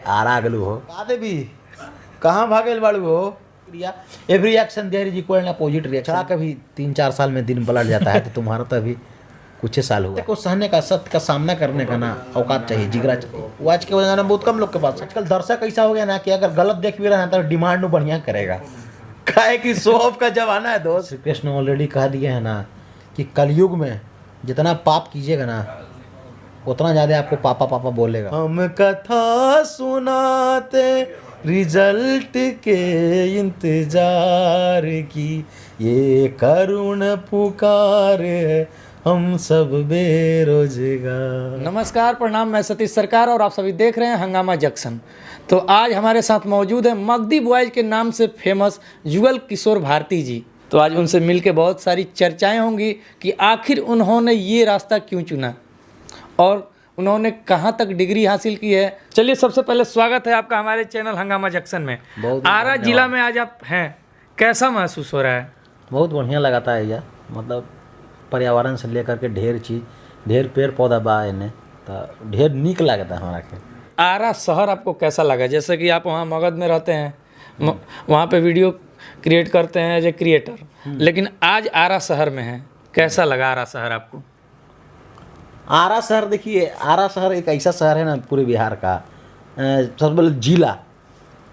आरा गलू हो कादे भी कहाँ भागेल बाड़ू हो क्रिया every reaction there is equal opposite reaction कभी 3-4 साल में दिन पलट जाता है तो तुम्हारा तो अभी कुछ ही साल हुआ को सहने का सत्य का सामना करने का ना औकात चाहिए जिगरा चाहिए वो आज के जमाने में बहुत कम लोग के पास आजकल दर्शक ऐसा हो गया ना कि अगर गलत देख भी रहा है तो डिमांड बढ़िया करेगा काहे कि शो ऑफ का जमाना है दोस्त। श्री कृष्ण ऑलरेडी कह दिए हैं ना कि कलयुग में जितना पाप कीजिएगा ना उतना ज़्यादा आपको पापा पापा बोलेगा। हम कथा सुनाते रिजल्ट के इंतजार की ये करुण पुकार है हम सब बेरोजगार। नमस्कार प्रणाम, मैं सतीश सरकार और आप सभी देख रहे हैं हंगामा जंक्शन। तो आज हमारे साथ मौजूद है मगधी बॉयज के नाम से फेमस युगल किशोर भारती जी। तो आज उनसे मिलके बहुत सारी चर्चाएं होंगी कि आखिर उन्होंने ये रास्ता क्यों चुना और उन्होंने कहाँ तक डिग्री हासिल की है। चलिए सबसे पहले स्वागत है आपका हमारे चैनल हंगामा जंक्शन में। आरा जिला में आज आप हैं, कैसा महसूस हो रहा है? बहुत बढ़िया लगाता है यार, मतलब पर्यावरण से लेकर के ढेर चीज़ ढेर पेड़ पौधा बा इन्हें तो ढेर नीक लगता है हमारा के। आरा शहर आपको कैसा लगा? जैसे कि आप वहाँ मगध में रहते हैं, वहाँ पे वीडियो क्रिएट करते हैं एज ए क्रिएटर, लेकिन आज आरा शहर में है, कैसा लगा आरा शहर आपको? आरा शहर देखिए, आरा शहर एक ऐसा शहर है ना पूरे बिहार का सबसे बड़ा जिला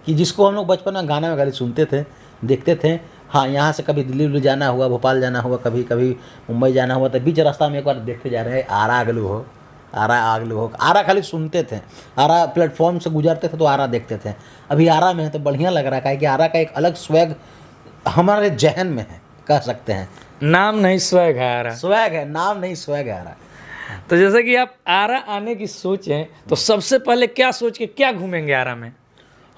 कि जिसको हम लोग बचपन में गाना में खाली सुनते थे देखते थे। हाँ, यहाँ से कभी दिल्ली उल्ली जाना हुआ, भोपाल जाना हुआ, कभी कभी मुंबई जाना हुआ तो बीच रास्ता में एक बार देखते जा रहे हैं आरा आगलू हो, आरा आगलू हो। आरा खाली सुनते थे, आरा प्लेटफॉर्म से गुजरते थे तो आरा देखते थे। अभी आरा में है तो बढ़िया लग रहा है कि आरा का एक अलग स्वैग हमारे जहन में है, कह सकते हैं। नाम नहीं स्वैग है आरा, स्वैग है, नाम नहीं स्वैग है आरा। तो जैसे कि आप आरा आने की सोचें तो सबसे पहले क्या सोच के क्या घूमेंगे आरा में?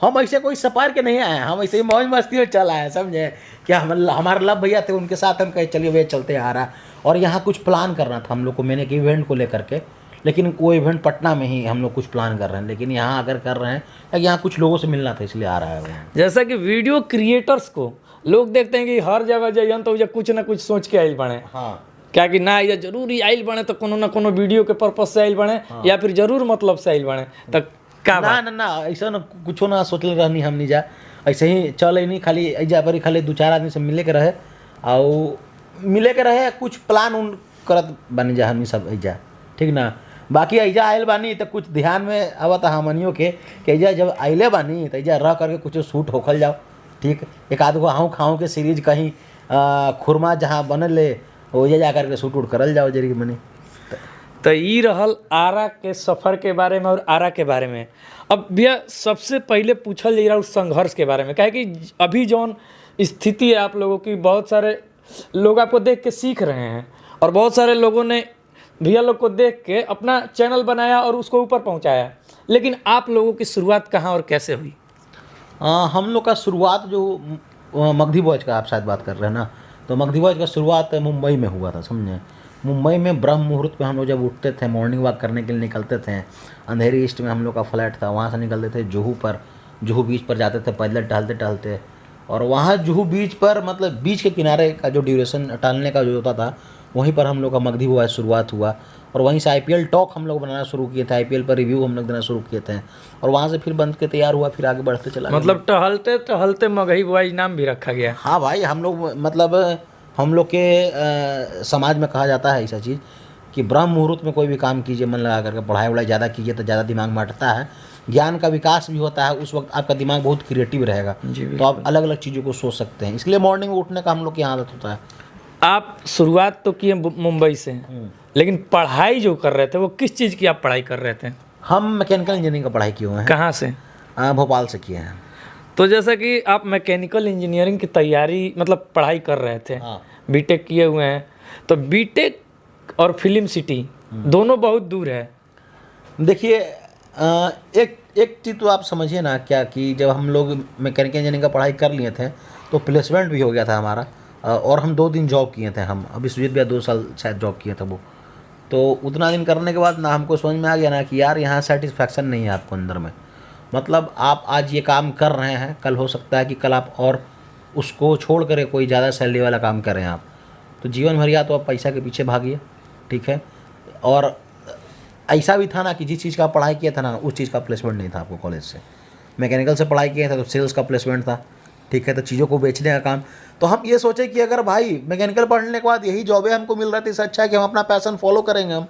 हम ऐसे कोई सपार के नहीं आए हैं, हम ऐसे ही मौज मस्ती में चल आए, समझे क्या। हमारे लव भैया थे, उनके साथ हम कहे चलिए भैया चलते आ रहा। और यहाँ कुछ प्लान करना था हम लोग को, मैंने एक इवेंट को लेकर के, लेकिन वो इवेंट पटना में ही हम लोग कुछ प्लान कर रहे हैं, लेकिन यहाँ अगर कर रहे हैं यहाँ कुछ लोगों से मिलना था इसलिए आ रहा है। जैसा कि वीडियो क्रिएटर्स को लोग देखते हैं कि हर जगह जाइए तो कुछ ना कुछ सोच के आइल बने। हाँ, क्या कि ना ये जरूरी आइल बने तो कोनो ना कोनो वीडियो के पर्पज से आइल बने, या फिर जरूर मतलब से आइल बने तो का ना ना ना ऐसा ना कुछो ना सोचल रहनी हम नहीं जा, ऐसे ही चल नहीं खाली ऐजा पर खाली 2-4 आदमी से मिले के रहे और मिले के रहे कुछ प्लान उन करत बनी जा हमनी सब ऐजा, ठीक ना। बाकी ऐजा आयल बानी तो कुछ ध्यान में आवत हमनियों के कि ऐजा जब आइले बानी तो ऐजा रह करके कुछ शूट होखल जाओ, ठीक। एक आध गो हाउ खाऊँ के सीरीज कहीं खुरमा जहाँ बनल ले वही जा करके शूट उट करल जाओ जरी मनी। तो ये रहल आरा के सफ़र के बारे में और आरा के बारे में। अब भैया सबसे पहले पूछल जा रहा उस संघर्ष के बारे में, क्या है कि अभी जौन स्थिति है आप लोगों की, बहुत सारे लोग आपको देख के सीख रहे हैं और बहुत सारे लोगों ने भैया लोग को देख के अपना चैनल बनाया और उसको ऊपर पहुंचाया, लेकिन आप लोगों की शुरुआत कहाँ और कैसे हुई? हम लोग का शुरुआत जो मगधी बॉयज का आप शायद बात कर रहे हैं ना, तो मगधी बॉयज का शुरुआत मुंबई में हुआ था, समझे। मुंबई में ब्रह्म मुहूर्त में हम लोग जब उठते थे, मॉर्निंग वॉक करने के लिए निकलते थे, अंधेरी ईस्ट में हम लोग का फ्लैट था, वहाँ से निकलते थे जुहू बीच पर जाते थे पैदल टहलते टहलते। और वहाँ जुहू बीच पर मतलब बीच के किनारे का जो ड्यूरेशन टहलने का जो होता था वहीं पर हम लोग का मगधी बॉयज शुरुआत हुआ। और वहीं से IPL टॉक हम लोग बनाना शुरू किए थे, IPL पर रिव्यू हम लोग देना शुरू किए थे और वहाँ से फिर बन के तैयार हुआ, फिर आगे बढ़ते चला। मतलब टहलते टहलते मगही बॉयज नाम भी रखा गया। हाँ भाई, हम लोग मतलब हम लोग के समाज में कहा जाता है ऐसा चीज़ कि ब्रह्म मुहूर्त में कोई भी काम कीजिए, मन लगा करके पढ़ाई वढ़ाई ज़्यादा कीजिए तो ज़्यादा दिमाग में अटता है, ज्ञान का विकास भी होता है, उस वक्त आपका दिमाग बहुत क्रिएटिव रहेगा, तो आप अलग अलग चीज़ों को सोच सकते हैं। इसलिए मॉर्निंग में उठने का हम लोग की आदत होता है। आप शुरुआत तो किए मुंबई से, लेकिन पढ़ाई जो कर रहे थे वो किस चीज़ की आप पढ़ाई कर रहे थे? हम मैकेनिकल इंजीनियरिंग का पढ़ाई किए हुए हैं। कहाँ से? भोपाल से किए हैं। तो जैसा कि आप मैकेनिकल इंजीनियरिंग की तैयारी मतलब पढ़ाई कर रहे थे, बीटेक किए हुए हैं, तो बीटेक और फिल्म सिटी दोनों बहुत दूर है। देखिए एक चीज़ तो आप समझिए ना क्या कि जब हम लोग मैकेनिकल इंजीनियरिंग का पढ़ाई कर लिए थे तो प्लेसमेंट भी हो गया था हमारा, और हम 2 दिन जॉब किए थे। हम अभी सुजीत भैया 2 साल शायद जॉब किए थे वो, तो उतना दिन करने के बाद ना हमको समझ में आ गया ना कि यार यहाँ सेटिस्फैक्शन नहीं है आपको अंदर में। मतलब आप आज ये काम कर रहे हैं, कल हो सकता है कि कल आप और उसको छोड़ कर कोई ज़्यादा सैलरी वाला काम करें आप, तो जीवन भर या तो आप पैसा के पीछे भागिए, ठीक है, और ऐसा भी था ना कि जिस चीज़ का पढ़ाई किया था ना उस चीज़ का प्लेसमेंट नहीं था आपको कॉलेज से। मैकेनिकल से पढ़ाई किया था तो सेल्स का प्लेसमेंट था, ठीक है, तो चीज़ों को बेचने का काम। तो हम ये सोचे कि अगर भाई मैकेनिकल पढ़ने के बाद यही जॉबें हमको मिल रही थी, इससे अच्छा है कि हम अपना पैशन फॉलो करेंगे। हम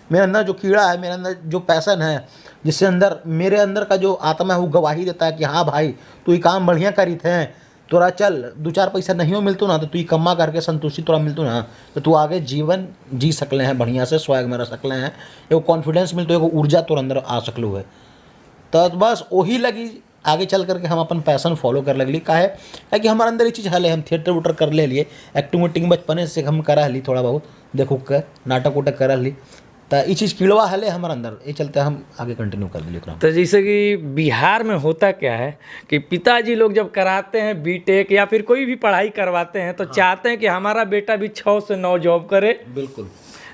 मेरे अंदर जो कीड़ा है, मेरे अंदर जो पैशन है, जिससे अंदर मेरे अंदर का जो आत्मा है वो गवाही देता है कि हाँ भाई तू ये काम बढ़िया करी थे, तोरा चल 2-4 पैसा नहीं हो मिलतू ना तो तू कमा करके संतुष्टि तोरा मिलतू ना तो तू आगे जीवन जी सकले हैं, बढ़िया से स्वैग में रह सकले हैं, एगो कॉन्फिडेंस मिलतो, एगो ऊर्जा तोर अंदर आ सकलू है। तो बस वही लगी आगे चल करके हम अपन पैशन फॉलो कर लगली। काहे कि हमारे अंदर ये चीज़ हले, हम थिएटर उटर कर ले लिए, एक्टिंग उटिंग बचपने से हम करा ली, थोड़ा बहुत देखो के नाटक उटक करा ली, तो ये चीज़ कीड़वा हले हमारे अंदर, ये चलते हम आगे कंटिन्यू कर दिली। तो जैसे कि बिहार में होता क्या है कि पिताजी लोग जब कराते हैं बीटेक या फिर कोई भी पढ़ाई करवाते हैं तो चाहते हैं कि हमारा बेटा भी 6 से 9 जॉब करे, बिल्कुल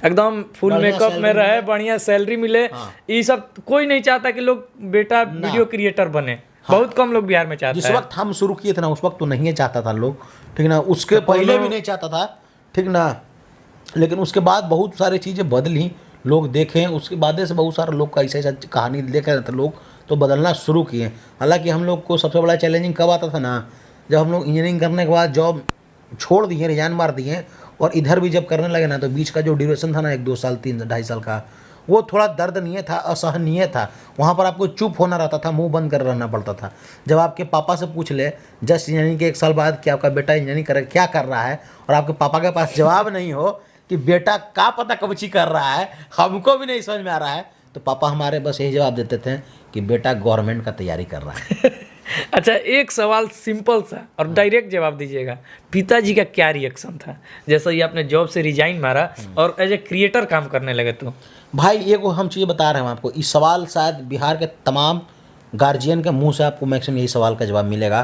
एकदम फुल मेकअप में रहे, बढ़िया सैलरी मिले। ये सब कोई नहीं चाहता कि लोग बेटा वीडियो क्रिएटर बने। बहुत कम लोग बिहार में चाहते हैं। जिस वक्त हम शुरू किए थे ना उस वक्त तो नहीं चाहता था लोग, ठीक ना, उसके पहले भी नहीं चाहता था, ठीक ना, लेकिन उसके बाद बहुत सारी चीज़ें बदली, लोग देखें, उसके बाद से बहुत सारे लोग का ऐसा ऐसा कहानी देख रहे थे लोग तो बदलना शुरू किए। हालांकि हम लोग को सबसे बड़ा चैलेंजिंग कब आता था ना, जब हम लोग इंजीनियरिंग करने के बाद जॉब छोड़ दिए, रिजाइन मार दिए और इधर भी जब करने लगे ना तो बीच का जो ड्यूरेशन था ना 1-2 साल 3-2.5 साल का, वो थोड़ा दर्दनीय था, असहनीय था। वहाँ पर आपको चुप होना रहता था, मुंह बंद कर रहना पड़ता था। जब आपके पापा से पूछ ले जस्ट इंजीनियरिंग के 1 साल बाद कि आपका बेटा इंजीनियरिंग कर क्या कर रहा है और आपके पापा के पास जवाब नहीं हो कि बेटा का पता कबची कर रहा है, हमको भी नहीं समझ में आ रहा है, तो पापा हमारे बस यही जवाब देते थे कि बेटा गवर्नमेंट का तैयारी कर रहा है। अच्छा, एक सवाल सिंपल सा और डायरेक्ट जवाब दीजिएगा, पिताजी का क्या रिएक्शन था जैसा ही आपने जॉब से रिजाइन मारा और एज ए क्रिएटर काम करने लगे? तो भाई ये को हम चीज़ बता रहे हैं आपको, इस सवाल शायद बिहार के तमाम गार्जियन के मुंह से आपको मैक्सिमम यही सवाल का जवाब मिलेगा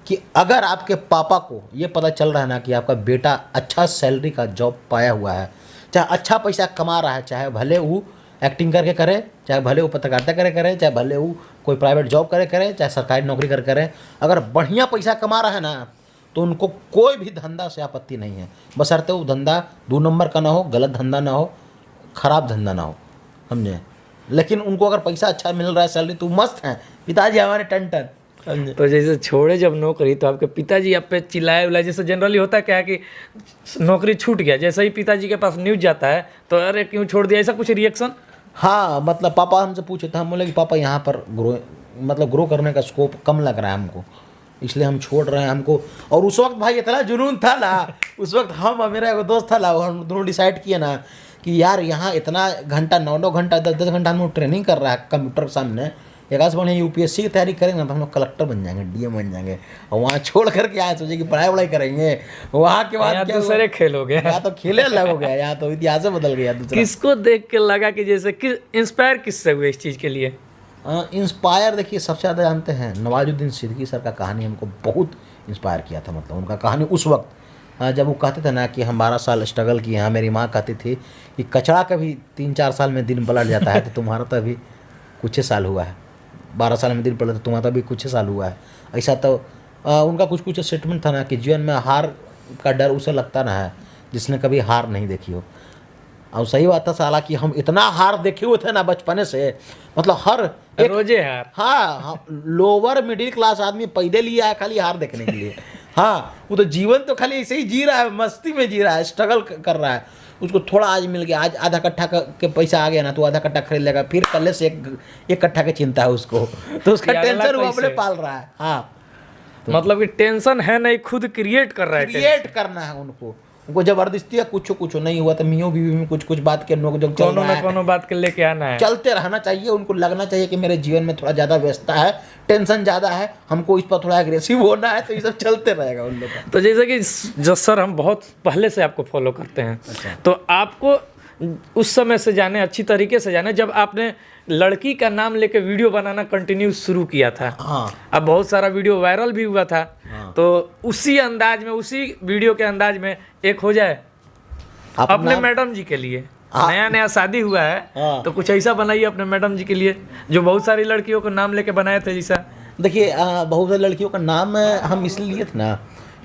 कि अगर आपके पापा को ये पता चल रहा है ना कि आपका बेटा अच्छा सैलरी का जॉब पाया हुआ है, चाहे अच्छा पैसा कमा रहा है, चाहे भले वो एक्टिंग करके करे, चाहे भले वो पत्रकारिता करे, चाहे भले वो कोई प्राइवेट जॉब करे, चाहे सरकारी नौकरी करे, अगर बढ़िया पैसा कमा रहा है ना तो उनको कोई भी धंधा से आपत्ति नहीं है, बशर्ते वो धंधा 2 नंबर का ना हो, गलत धंधा ना हो, ख़राब धंधा ना हो, समझे। लेकिन उनको अगर पैसा अच्छा मिल रहा है, सैलरी तो मस्त है, पिताजी हमारे टन टन। तो जैसे छोड़े जब नौकरी तो आपके पिताजी आप पे चिल्लाए उलाए, जैसे जनरली होता है क्या है कि नौकरी छूट गया, जैसे ही पिताजी के पास न्यूज़ जाता है तो अरे क्यों छोड़ दिया, ऐसा कुछ रिएक्शन? हाँ, मतलब पापा हमसे पूछे थे, हम बोले कि पापा यहाँ पर ग्रो करने का स्कोप कम लग रहा है हमको, इसलिए हम छोड़ रहे हैं हमको। और उस वक्त भाई इतना जुनून था ना, उस वक्त हम और मेरा एक दोस्त था ना, हम दोनों डिसाइड किए ना कि यार यहाँ इतना घंटा 9-9 घंटा 10-10 घंटा हम लोग ट्रेनिंग कर रहा है कंप्यूटर के सामने, एक से बढ़िया यूपीएससी की तैयारी करेंगे ना तो हम लोग कलेक्टर बन जाएंगे, डीएम बन जाएंगे, और वहाँ छोड़ करके आए सोचे कि पढ़ाई वढ़ाई करेंगे, वहाँ के बाद क्या दूसरे खेल हो गया, या तो खेले अलग हो गया, या तो इतिहास बदल गया दूसरा। किसको देख के लगा कि जैसे कि इंस्पायर किससे हुए इस चीज़ के लिए? इंस्पायर देखिए सबसे ज़्यादा जानते हैं नवाजुद्दीन सिद्दीकी सर का कहानी हमको बहुत इंस्पायर किया था। मतलब उनका कहानी उस वक्त जब वो कहते थे ना कि हम 12 साल स्ट्रगल किए हैं, मेरी माँ कहती थी कि कचड़ा का भी 3-4 साल में दिन पलट जाता है तो तुम्हारा तो अभी कुछ ही साल हुआ है, 12 साल में दिन पलट तो तुम्हारा तो अभी कुछ ही साल हुआ है। ऐसा तो उनका कुछ स्टेटमेंट था ना कि जीवन में हार का डर उसे लगता ना है जिसने कभी हार नहीं देखी हो। और सही बात था साला कि हम इतना हार देखे हुए थे ना बचपने से, मतलब हर एक रोजे हार। हाँ, लोअर मिडिल क्लास आदमी पैदे लिया है खाली हार देखने के लिए। हाँ, वो तो जीवन तो खाली ऐसे ही जी रहा है, मस्ती में जी रहा है, स्ट्रगल कर रहा है। उसको थोड़ा आज मिल गया, आज आधा कट्ठा के पैसा आ गया ना तो आधा कट्ठा खरीद लेगा, फिर कल से एक कट्ठा की चिंता है उसको, तो उसका टेंशन वो अपने पाल रहा है। हाँ, तो मतलब कि टेंशन है नहीं, खुद क्रिएट कर रहा है, क्रिएट करना है उनको जबरदस्ती है, कुछ नहीं हुआ तो मियों बीवी में कुछ बात के नोक जोक चल रहा है, कोनो बात के लेके आना है, चलते रहना चाहिए। उनको लगना चाहिए कि मेरे जीवन में थोड़ा ज़्यादा व्यस्तता है, टेंशन ज़्यादा है, हमको इस पर थोड़ा एग्रेसिव होना है, तो ये सब चलते रहेगा उन लोग का। तो जैसे कि जो सर हम बहुत पहले से आपको फॉलो करते हैं, तो आपको उस समय से जाने, अच्छी तरीके से जाने जब आपने लड़की का नाम लेके वीडियो बनाना कंटिन्यू शुरू किया था। हाँ, अब बहुत सारा वीडियो वायरल भी हुआ था। हाँ। तो उसी अंदाज में, उसी वीडियो के अंदाज में एक हो जाए अपने मैडम जी के लिए। नया शादी हुआ है। हाँ। तो कुछ ऐसा बनाइए अपने मैडम जी के लिए जो बहुत सारी लड़कियों को नाम लेके बनाए थे। जैसा देखिए बहुत सारी लड़कियों का नाम हम इसलिए लिए थे ना,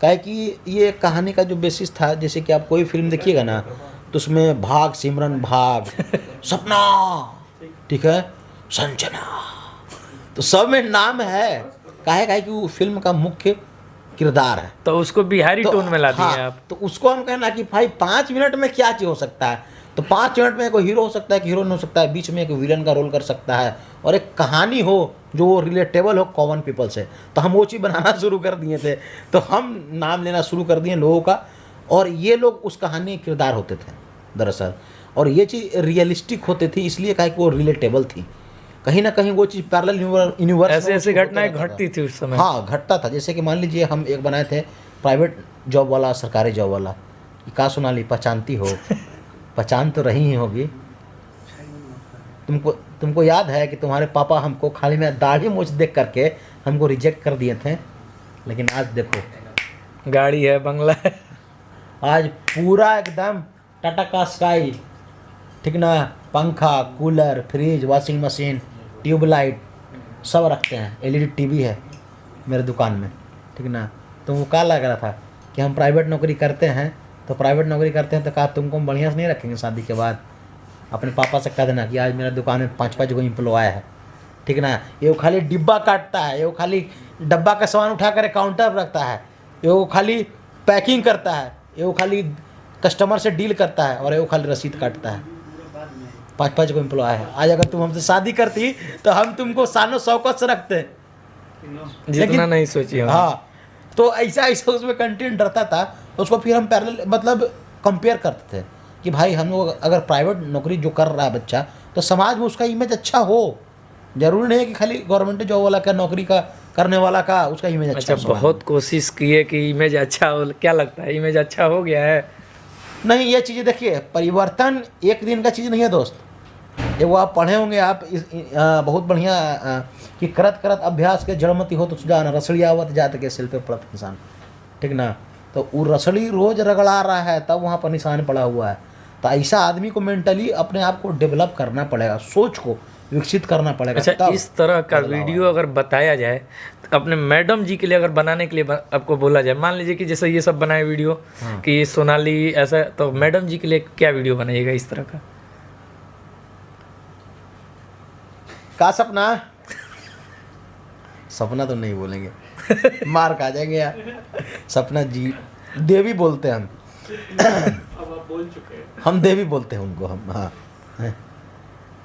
काहे कि ये कहानी का जो बेसिस था, जैसे कि आप कोई फिल्म देखिएगा ना तो उसमें भाग सिमरन भाग, सपना ठीक है, संजना, तो सब में नाम है, काहे कि वो फिल्म का मुख्य किरदार है। तो उसको बिहारी तो टोन में ला दिए हाँ, आप। तो उसको हम कहना कि भाई 5 मिनट में क्या चीज़ हो सकता है, तो 5 मिनट में कोई हीरो हो सकता है, एक हीरोइन हो सकता है, बीच में एक विलन का रोल कर सकता है, और एक कहानी हो जो रिलेटेबल हो कॉमन पीपल से। तो हम वो चीज़ बनाना शुरू कर दिए थे, तो हम नाम लेना शुरू कर दिए लोगों का, और ये लोग उस कहानी के किरदार होते थे दरअसल, और ये चीज़ रियलिस्टिक होती थी, इसलिए कहा कि वो रिलेटेबल थी। कहीं ना कहीं वो चीज़ पैरेलल यूनिवर्स ऐसे ऐसे घटनाएं घटती थी उस समय। हाँ, घटता था। जैसे कि मान लीजिए हम एक बनाए थे प्राइवेट जॉब वाला, सरकारी जॉब वाला। का सोनाली पहचानती हो? पहचान तो रही ही होगी। तुमको याद है कि तुम्हारे पापा हमको खाली में दाढ़ी मूछ देख करके हमको रिजेक्ट कर दिए थे, लेकिन आज देखो, गाड़ी है, बंगला है, आज पूरा एकदम टाटा का स्काई, ठीक ना, पंखा, cooler, fridge, washing machine, tubelight सब रखते हैं, एलईडी टीवी है मेरे दुकान में, ठीक ना। तो वो क्या लग रहा था कि हम प्राइवेट नौकरी करते हैं, तो प्राइवेट नौकरी करते हैं तो कहा तुमको हम बढ़िया से नहीं रखेंगे शादी के बाद। अपने पापा से कह देना कि आज मेरा दुकान में 5-5 गो एम्प्लॉय है, ठीक ना, ये वो खाली डिब्बा काटता है, ये वो खाली डब्बा का सामान उठा कर काउंटर पर रखता है, ये वो खाली पैकिंग करता है, ये वो खाली कस्टमर से डील करता है, और ये वो खाली रसीद काटता है। 5-5 को एम्प्लॉय है। आज अगर तुम हमसे शादी करती तो हम तुमको सानो शौकत से रखते, जितना नहीं सोचिए। हाँ, तो ऐसा ऐसा उसमें कंटेंट रहता था। उसको फिर हम पैरेलल मतलब कंपेयर करते थे कि भाई हम लोग अगर प्राइवेट नौकरी जो कर रहा है बच्चा, तो समाज में उसका इमेज अच्छा हो। जरूरी नहीं है कि खाली गवर्नमेंट जॉब वाला का, नौकरी का करने वाला का उसका इमेज अच्छा हो। बहुत कोशिश की है कि इमेज अच्छा हो। क्या लगता है, इमेज अच्छा हो गया है? नहीं, ये चीज़ें देखिए, परिवर्तन एक दिन का चीज़ नहीं है दोस्त। ये वो आप पढ़े होंगे आप बहुत बढ़िया कि करत करत अभ्यास के जड़मती हो तो सुजान, रसड़ी आवत जात के सिल पे पड़त निशान, ठीक ना। तो वो रसड़ी रोज रगड़ा रहा है, तब वहाँ पर निशान पड़ा हुआ है। तो ऐसा आदमी को मेंटली अपने आप को डेवलप करना पड़ेगा, सोच को विकसित करना पड़ेगा। अच्छा, इस तरह का वीडियो अगर बताया जाए तो अपने मैडम जी के लिए अगर बनाने के लिए आपको बोला जाए, मान लीजिए कि जैसे ये सब बनाए वीडियो कि सोनाली ऐसा, तो मैडम जी के लिए क्या वीडियो बनाइएगा इस तरह का सपना? सपना तो नहीं बोलेंगे, मार खा जाएंगे यार। सपना जी देवी बोलते हैं हम। अब आप बोल चुके हैं। हम देवी बोलते हैं उनको हम। हाँ,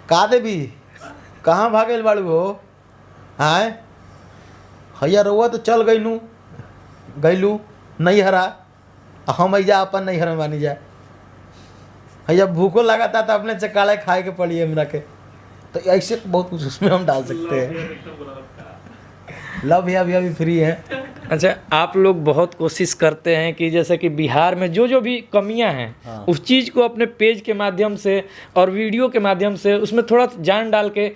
का देवी कहाँ भागेल बाड़ू हो? हाँ, हैया रोआ तो चल गईलू नहीं हरा, हम ऐजा अपन नहीं हरा मानी जा। हैया भूखो लगा था तो अपने चकाले खाए के पड़ी हमरा के। तो ऐसे बहुत कुछ उसमें हम डाल सकते हैं। लव या अभी फ्री है। अच्छा, आप लोग बहुत कोशिश करते हैं कि जैसे कि बिहार में जो जो भी कमियां हैं, हाँ, उस चीज़ को अपने पेज के माध्यम से और वीडियो के माध्यम से उसमें थोड़ा जान डाल के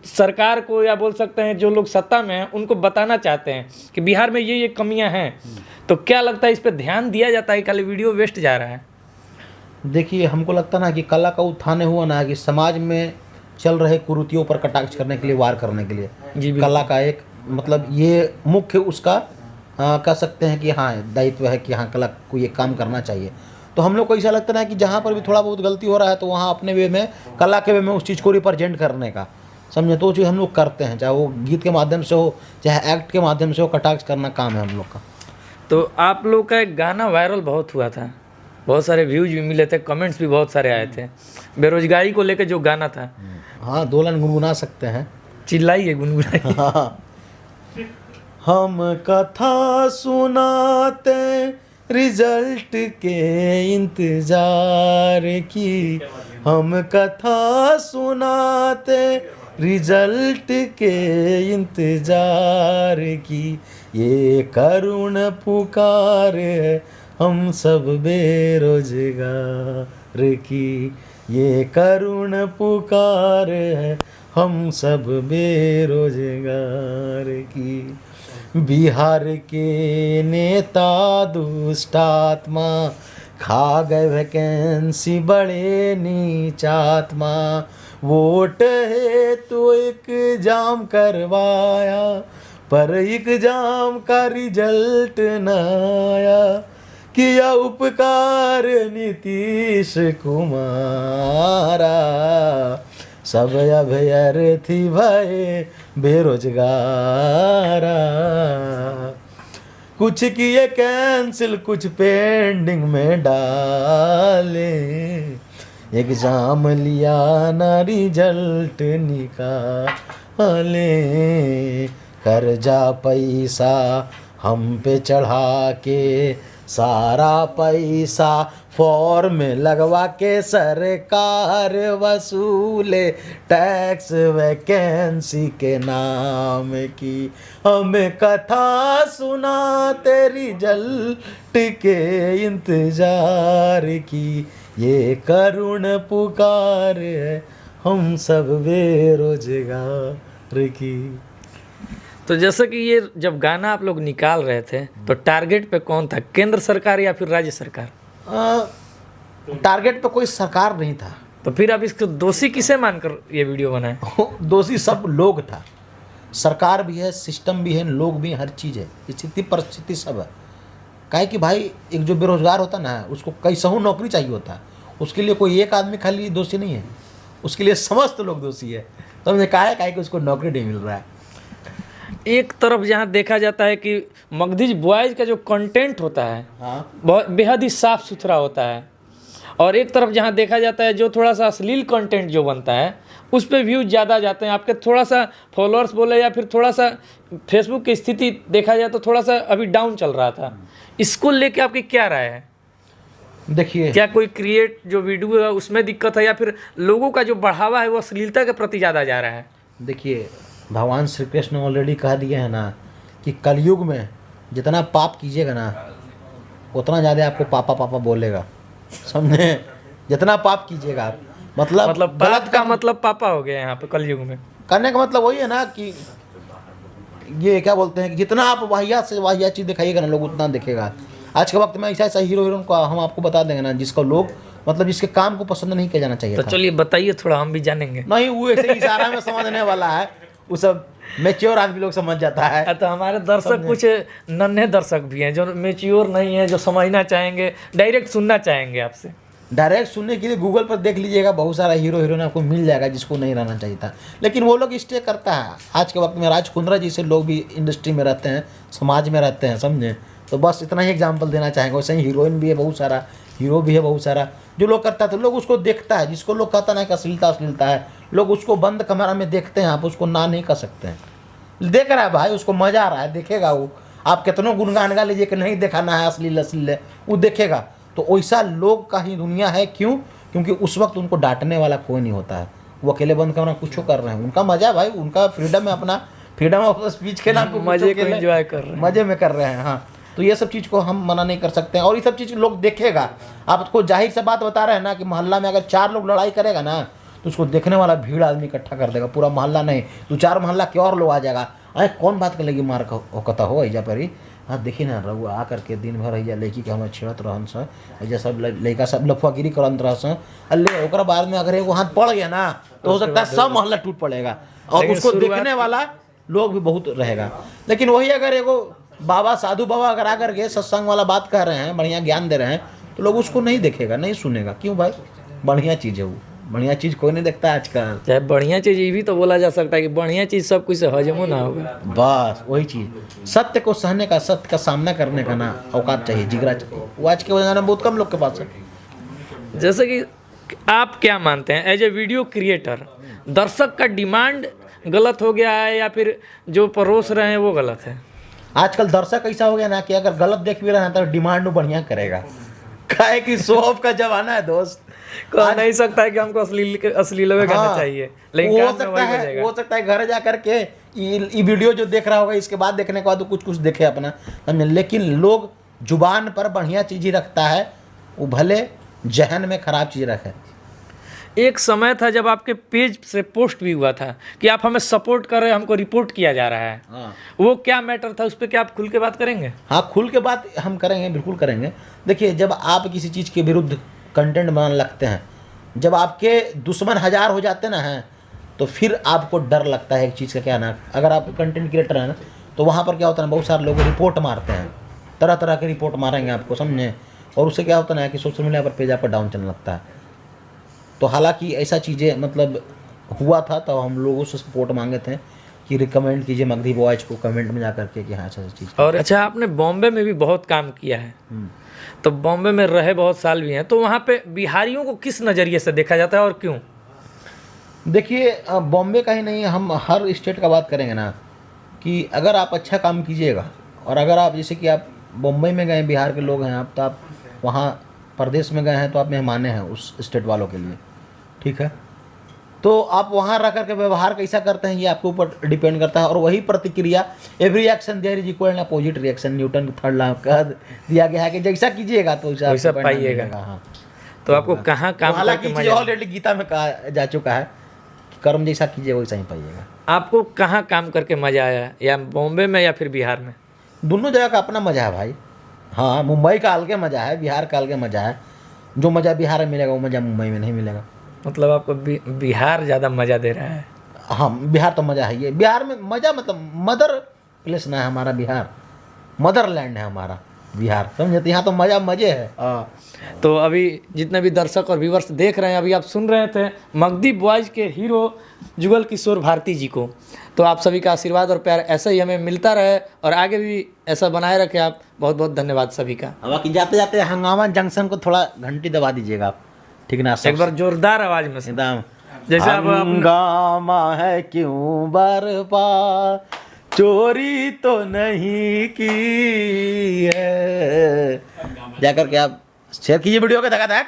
सरकार को, या बोल सकते हैं जो लोग सत्ता में हैं उनको बताना चाहते हैं कि बिहार में ये कमियां हैं। तो क्या लगता है इस पर ध्यान दिया जाता है, खाली वीडियो वेस्ट जा रहा है? देखिए, हमको लगता ना कि कला का उत्थान हुआ ना कि समाज में चल रहे कुरीतियों पर कटाक्ष करने के लिए, वार करने के लिए जी, कला का एक मतलब ये मुख्य उसका कह सकते हैं कि हाँ दायित्व है कि हाँ कला को ये काम करना चाहिए। तो हम लोग को ऐसा लगता है कि जहाँ पर भी थोड़ा बहुत गलती हो रहा है तो वहाँ अपने वे में, कला के वे में उस चीज़ को रिप्रेजेंट करने का, समझे, तो वो चीज़ हम लोग करते हैं, चाहे वो गीत के माध्यम से हो, चाहे एक्ट के माध्यम से हो, कटाक्ष करना काम है हम लोग का। तो आप लोग का एक गाना वायरल बहुत हुआ था, बहुत सारे व्यूज भी मिले थे, कमेंट्स भी बहुत सारे आए थे, बेरोजगारी को लेकर जो गाना था। हाँ, 2 लाइन गुनगुना सकते हैं। चिल्लाइए, गुनगुनाइए। हाँ। हम कथा सुनाते रिजल्ट के इंतजार की, हम कथा सुनाते रिजल्ट के इंतजार की, ये करुण पुकार है हम सब बेरोजगार की, ये करुण पुकार है हम सब बेरोजगार की। बिहार के नेता दुष्टात्मा खा गए वैकेंसी बड़े नीचात्मा, वोट है तो एग्जाम करवाया पर एग्जाम का रिजल्ट न आया, किया उपकार नीतीश कुमारा, सब अब अर्थी भये बेरोजगारा, कुछ किए कैंसिल कुछ पेंडिंग में डाले, एग्जाम लिया ना रिजल्ट निकाले, कर्जा पैसा हम पे चढ़ा के सारा पैसा फॉर्म में लगवा के सरकार वसूले, टैक्स वैकेंसी के नाम की हमें कथा सुनाते रिजल्ट के इंतजार की, ये करुण पुकार है हम सब बेरोजगार की। तो जैसे कि ये जब गाना आप लोग निकाल रहे थे तो टारगेट पे कौन था, केंद्र सरकार या फिर राज्य सरकार? टारगेट पे कोई सरकार नहीं था। तो फिर आप इसको दोषी किसे मानकर ये वीडियो बनाए? दोषी सब लोग था, सरकार भी है, सिस्टम भी है, लोग भी हैं, हर चीज़ है, स्थिति परिस्थिति सब है। काहे कि भाई एक जो बेरोजगार होता ना उसको कैसहू नौकरी चाहिए होता है, उसके लिए कोई एक आदमी खाली दोषी नहीं है, उसके लिए समस्त लोग दोषी है। तो हमने कहा है कि उसको नौकरी नहीं मिल रहा है। एक तरफ जहाँ देखा जाता है कि मगधी बॉयज़ का जो कंटेंट होता है हाँ, बहुत बेहद ही साफ़ सुथरा होता है, और एक तरफ जहाँ देखा जाता है जो थोड़ा सा अश्लील कंटेंट जो बनता है उस पर व्यूज ज़्यादा जाते हैं। आपके थोड़ा सा फॉलोअर्स बोले या फिर थोड़ा सा फेसबुक की स्थिति देखा जाए तो थोड़ा सा अभी डाउन चल रहा था, इसको लेके आपकी क्या राय है? देखिए क्या कोई क्रिएट जो वीडियो है उसमें दिक्कत है या फिर लोगों का जो बढ़ावा है वो अश्लीलता के प्रति ज़्यादा जा रहा है? देखिए भगवान श्री कृष्ण ऑलरेडी कह दिए हैं ना कि कलयुग में जितना पाप कीजिएगा ना उतना ज़्यादा आपको पापा पापा बोलेगा, समझे? जितना पाप कीजिएगा आप मतलब पाप का मतलब पापा हो गया यहाँ पे कलयुग में। करने का मतलब वही है ना कि ये क्या बोलते हैं कि जितना आप वाहियात से वाहियात चीज़ दिखाइएगा ना लोग उतना देखेगा। आज के वक्त में ऐसा ऐसा हीरो हीरोइन को हम आपको बता देंगे ना जिसको लोग मतलब जिसके काम को पसंद नहीं किया जाना चाहिए तो था। चलिए बताइए थोड़ा, हम भी जानेंगे। नहीं वो ऐसे इशारा में समझने वाला है, वो सब मैच्योर आदमी लोग समझ जाता है। तो हमारे दर्शक कुछ नन्हे दर्शक भी हैं जो मैच्योर नहीं है, जो समझना चाहेंगे, डायरेक्ट सुनना चाहेंगे आपसे। डायरेक्ट सुनने के लिए गूगल पर देख लीजिएगा, बहुत सारा हीरो हीरोइन आपको मिल जाएगा जिसको नहीं रहना चाहिए था, लेकिन वो लोग स्टे करता है। आज के वक्त में राज कुंद्रा जैसे लोग भी इंडस्ट्री में रहते हैं, समाज में रहते हैं, समझे? तो बस इतना ही एग्जाम्पल देना चाहेंगे। वैसे ही हीरोइन भी है बहुत सारा, हीरो भी है बहुत सारा, जो लोग करता है तो लोग उसको देखता है। जिसको लोग कहता ना कि अश्लीलता अश्लीलता है, लोग उसको बंद कमरा में देखते हैं, आप उसको ना नहीं कर सकते हैं। देख रहा है भाई, उसको मज़ा आ रहा है, देखेगा वो। आप कितनों गुनगान गा लीजिए कि नहीं दिखाना है अश्लील अश्लील, वो देखेगा। तो वैसा लोग का ही दुनिया है। क्यों? क्योंकि उस वक्त उनको डांटने वाला कोई नहीं होता है, वो अकेले बंद कमरा कुछ कर रहे हैं, उनका मज़ा भाई, उनका फ्रीडम है, अपना फ्रीडम ऑफ स्पीच के नाम पे मजे को एंजॉय कर रहे हैं, मज़े में कर रहे हैं। हाँ, तो ये सब चीज़ को हम मना नहीं कर सकते हैं, और ये सब चीज़ लोग देखेगा। आपको जाहिर सा बात बता रहे हैं ना कि मोहल्ला में अगर 4 लोग लड़ाई करेगा ना तो उसको देखने वाला भीड़ आदमी इकट्ठा कर देगा, पूरा मोहल्ला नहीं, 2-4 मोहल्ला के और लोग आ जाएगा। अरे कौन बात कर लेगी मार होता हो ऐजा पर ही। हाँ देखी ना रहू आ करके दिन भर ऐजा लड़की के हमारे छेड़त रहन स, ऐजा सब लड़का सब लफुआगिरी करत रह स, अल्ले ओकरा बाद में अगर एगो हाथ पड़ गया ना तो हो सकता है सब मोहल्ला टूट पड़ेगा, और उसको देखने वाला लोग भी बहुत रहेगा। लेकिन वही अगर एगो बाबा साधु बाबा अगर आकर के सत्संग वाला बात कर रहे हैं, बढ़िया ज्ञान दे रहे हैं, तो लोग उसको नहीं देखेगा, नहीं सुनेगा। क्यों भाई? बढ़िया चीज़ है वो, बढ़िया चीज़ कोई नहीं देखता आजकल। चाहे बढ़िया चीज़ ये भी तो बोला जा सकता है कि बढ़िया चीज़ सब कुछ से हजमो ना होगा। बस वही चीज़, सत्य को सहने का, सत्य का सामना करने का ना औकात चाहिए, जिगरा चाहिए। वो आज के ज़माने में बहुत कम लोग के पास है। जैसे कि आप क्या मानते हैं एज ए वीडियो क्रिएटर, दर्शक का डिमांड गलत हो गया है या फिर जो परोस रहे हैं वो गलत है? आजकल दर्शक ऐसा हो गया ना कि अगर गलत देख भी रहा है तो डिमांड वो बढ़िया करेगा। काहे कि शो ऑफ का जमाना है दोस्त। कह नहीं सकता है कि हमको अश्लील करना चाहिए, लेकिन हो सकता है घर जा करके ये वीडियो जो देख रहा होगा इसके बाद देखने के बाद कुछ कुछ देखे अपना, समझे? लेकिन लोग जुबान पर बढ़िया चीज़ ही रखता है, वो भले जहन में खराब चीज़ रखे। एक समय था जब आपके पेज से पोस्ट भी हुआ था कि आप हमें सपोर्ट कर रहे हैं, हमको रिपोर्ट किया जा रहा है। हाँ। वो क्या मैटर था, उस पर क्या आप खुल के बात करेंगे? हाँ, खुल के बात हम करेंगे, बिल्कुल करेंगे। देखिए जब आप किसी चीज़ के विरुद्ध कंटेंट बनाने लगते हैं, जब आपके दुश्मन 1000 हो जाते ना हैं, तो फिर आपको डर लगता है एक चीज़ का, क्या ना, अगर आप कंटेंट क्रिएटर हैं ना तो वहाँ पर क्या होता है ना, बहुत सारे लोग रिपोर्ट मारते हैं, तरह तरह के रिपोर्ट मारेंगे आपको, समझे? और उससे क्या होता है ना कि सोशल मीडिया पर पेज आपका डाउन चलने लगता है। तो हालांकि ऐसा चीज़ें मतलब हुआ था तब हम लोगों से सपोर्ट मांगे थे कि रिकमेंड कीजिए मगधी बॉयज को कमेंट में जा करके कि हाँ ऐसा चीज़। और अच्छा, आपने बॉम्बे में भी बहुत काम किया है, तो बॉम्बे में रहे बहुत साल भी हैं, तो वहाँ पे बिहारियों को किस नज़रिए से देखा जाता है और क्यों? देखिए बॉम्बे का ही नहीं, हम हर स्टेट का बात करेंगे ना कि अगर आप अच्छा काम कीजिएगा और अगर आप जैसे कि आप बम्बई में गए, बिहार के लोग हैं आप, तो आप वहाँ प्रदेश में गए हैं तो आप मेहमाने हैं उस स्टेट वालों के लिए, ठीक है। तो आप वहाँ रह करके व्यवहार कैसा करते हैं ये आपके ऊपर डिपेंड करता है। और वही प्रतिक्रिया, every action there is equal and opposite reaction, Newton के थर्ड लॉ कह दिया गया है कि जैसा कीजिएगा तो वैसा आपको परिणाम पाइएगा। मिलेगा। हाँ, तो आपको कहाँ काम हालांकि करके चीज़ मजा, ऑलरेडी गीता में कहा जा चुका है कि कर्म जैसा कीजिए वैसा ही पाइएगा। आपको कहाँ काम करके मजा आया, या बॉम्बे में या फिर बिहार में? दोनों जगह का अपना मज़ा है भाई। हाँ, मुंबई का अलग मज़ा है, बिहार का अलग मज़ा है। जो मज़ा बिहार में मिलेगा वो मज़ा मुंबई में नहीं मिलेगा। मतलब आपको बिहार ज़्यादा मज़ा दे रहा है? हाँ, बिहार तो मज़ा है ही है। बिहार में मज़ा मतलब मदर प्लेस ना है हमारा बिहार, मदरलैंड है हमारा बिहार, समझे। तो यहाँ तो मज़ा मज़े है। तो अभी जितने भी दर्शक और व्यूवर्स देख रहे हैं, अभी आप सुन रहे थे मगधी बॉयज के हीरो जुगल किशोर भारती जी को। तो आप सभी का आशीर्वाद और प्यार ऐसा ही हमें मिलता रहे और आगे भी ऐसा बनाए रखें आप। बहुत बहुत धन्यवाद सभी का। बाकी जाते जाते हंगामा जंक्शन को थोड़ा घंटी दबा दीजिएगा आप, ठीक ना। एक बार जोरदार आवाज में से, एकदम जैसे आप हंगामा है क्यों बरपा, चोरी तो नहीं की है। जाकर के आप शेयर कीजिए वीडियो के धका धक।